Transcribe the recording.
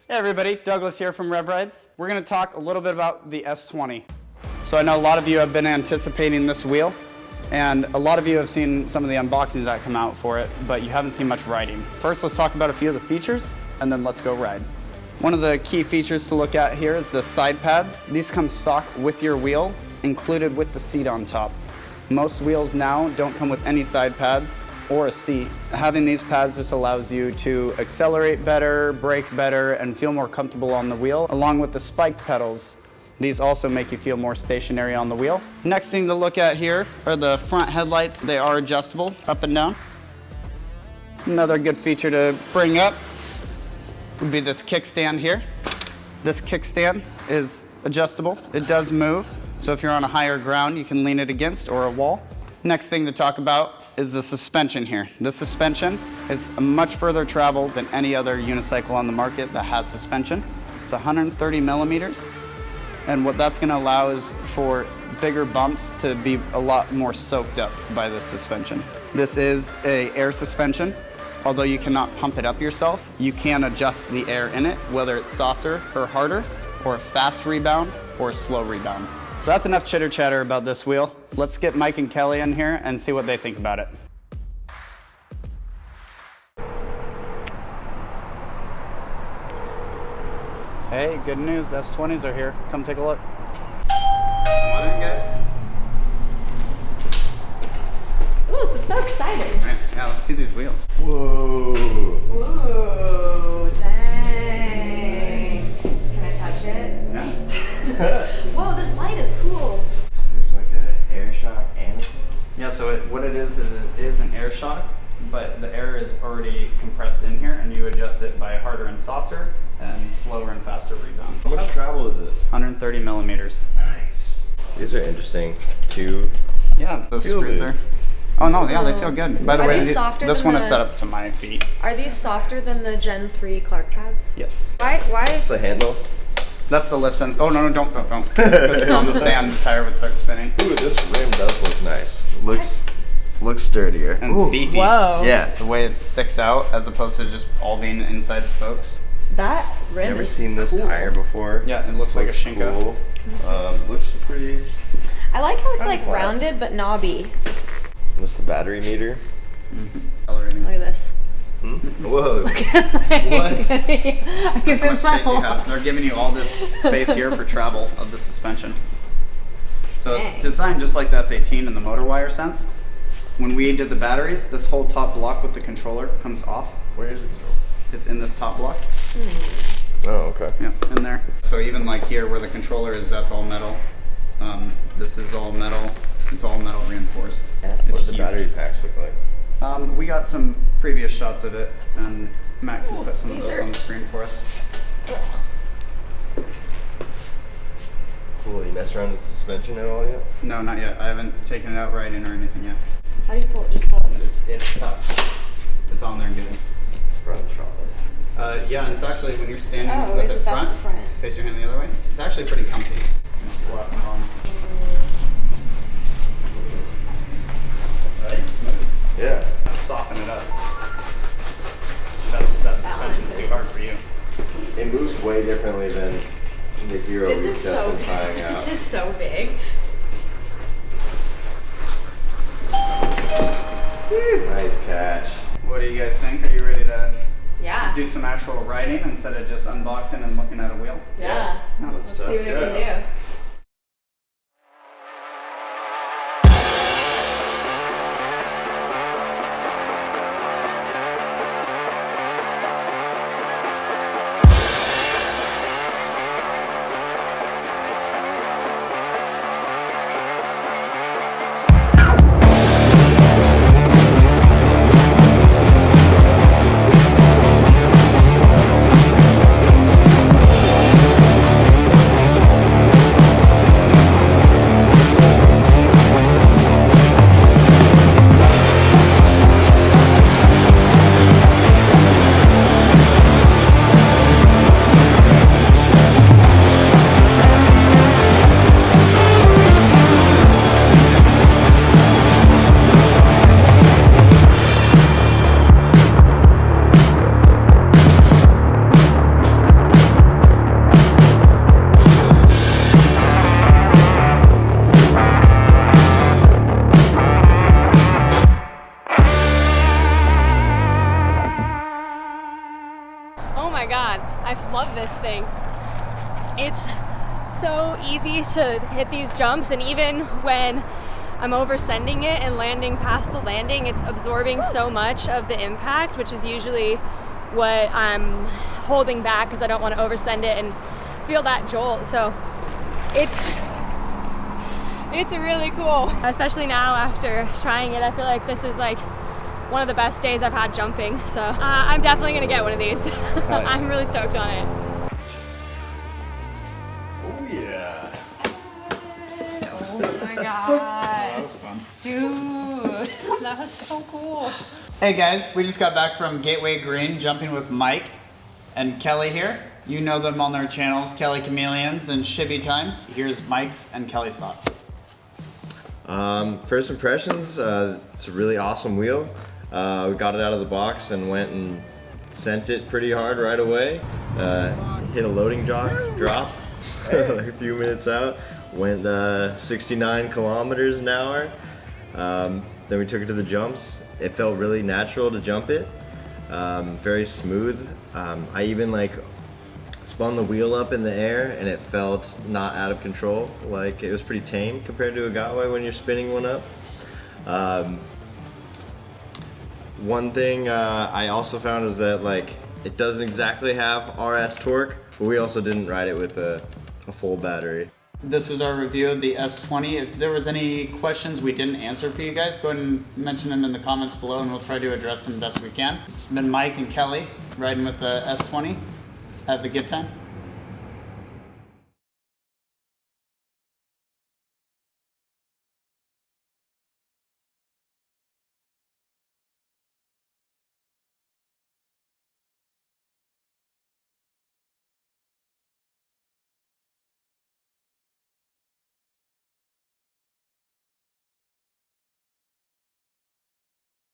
Hey everybody, Douglas here from Rev Rides. We're going to talk a little bit about the S20. So I know a lot of you have been anticipating this wheel, and a lot of you have seen some of the unboxings that come out for it, but you haven't seen much riding. First, let's talk about a few of the features, and then let's go ride. One of the key features to look at here is the side pads. These come stock with your wheel, included with the seat on top. Most wheels now don't come with any side pads or a seat. Having these pads just allows you to accelerate better, brake better, and feel more comfortable on the wheel, along with the spike pedals. These also make you feel more stationary on the wheel. Next thing to look at here are the front headlights. They are adjustable up and down. Another good feature to bring up would be this kickstand here. This kickstand is adjustable. It does move, so if you're on a higher ground, you can lean it against or a wall. Next thing to talk about is the suspension here. The suspension is a much further travel than any other unicycle on the market that has suspension. It's 130 millimeters, and what that's going to allow is for bigger bumps to be a lot more soaked up by the suspension. This is an air suspension. Although you cannot pump it up yourself, you can adjust the air in it, whether it's softer or harder, or a fast rebound or a slow rebound. So that's enough chitter chatter about this wheel. Let's get Mike and Kelly in here and see what they think about it. Hey, good news, S20s are here. Come take a look. Come on in, guys. Ooh, this is so exciting. Right, yeah, let's see these wheels. Whoa. Ooh, dang. Can I touch it? Yeah. Whoa, this light is cool. So there's like an air shock and a coil? Yeah, so what it is an air shock, but the air is already compressed in here, and you adjust it by harder and softer, and slower and faster rebound. How much travel is this? 130 millimeters. Nice. These are interesting. Two. Yeah, those Feel screws these. there. Oh no, yeah, they feel good. By the Are way, these softer this than one is the- set up to my feet. Are these softer than the Gen 3 Clark pads? Yes. Why? That's the handle. That's the lift sensor. Oh no, don't. Because it's on the stand, the tire would start spinning. Ooh, this rim does look nice. Looks sturdier. And Ooh. beefy. Whoa. Yeah. The way it sticks out as opposed to just all being inside spokes. That You rim ever is seen this cool. tire before? Yeah, it looks like a Shinko. Cool. Looks pretty. I like how it's Kinda like flat. rounded but knobby. This is the battery meter. Accelerating. Look at this. Whoa. What? What? That's how much space you have. They're giving you all this space here for travel of the suspension. So it's Dang. designed just like the S18 in the motor wire sense. When we did the batteries, this whole top block with the controller comes off. Where is it? It's in this top block. Oh, okay. Yeah, in there. So even like here where the controller is, that's all metal. This is all metal. It's all metal reinforced. That's It's What does the huge. battery packs look like? We got some previous shots of it, and Matt can put some of these those are- on the screen for us. Cool. You messed around with the suspension at all yet? No, not yet. I haven't taken it out riding or anything yet. How do you pull it? But it's tough. It's on there good. Front trolley. Yeah, and it's actually when you're standing Oh, with is it it that's front, the front? face your hand the other way. It's actually pretty comfy. Just slap it on. Right? Smooth. Yeah. Soften it up. That suspension's too hard for you. It moves way differently than the Hero This we've is just so been trying out. This is so big. Nice catch. What do you guys think? Are you ready to Yeah. do some actual riding instead of just unboxing and looking at a wheel? Yeah. No, Let's see what we it. can do. so easy to hit these jumps, and even when I'm oversending it and landing past the landing, it's absorbing so much of the impact, which is usually what I'm holding back because I don't want to oversend it and feel that jolt. So it's really cool, especially now after trying it. I feel like this is like one of the best days I've had jumping. So I'm definitely gonna get one of these. I'm really stoked on it. Oh yeah. Oh my god. That was fun. Dude, that was so cool. Hey guys, we just got back from Gateway Green jumping with Mike and Kelly here. You know them on their channels, Kelly Chameleons and Shibby Time. Here's Mike's and Kelly's thoughts. First impressions, it's a really awesome wheel. We got it out of the box and went and sent it pretty hard right away. Hit a loading drop like a few minutes out. Went 69 kilometers an hour. Then we took it to the jumps. It felt really natural to jump it. Very smooth. I even like spun the wheel up in the air and it felt not out of control. Like it was pretty tame compared to a Gateway when you're spinning one up. One thing I also found is that like it doesn't exactly have RS torque, but we also didn't ride it with a full battery. This was our review of the S20. If there was any questions we didn't answer for you guys, go ahead and mention them in the comments below and we'll try to address them best we can. It's been Mike and Kelly riding with the S20. Have a good time.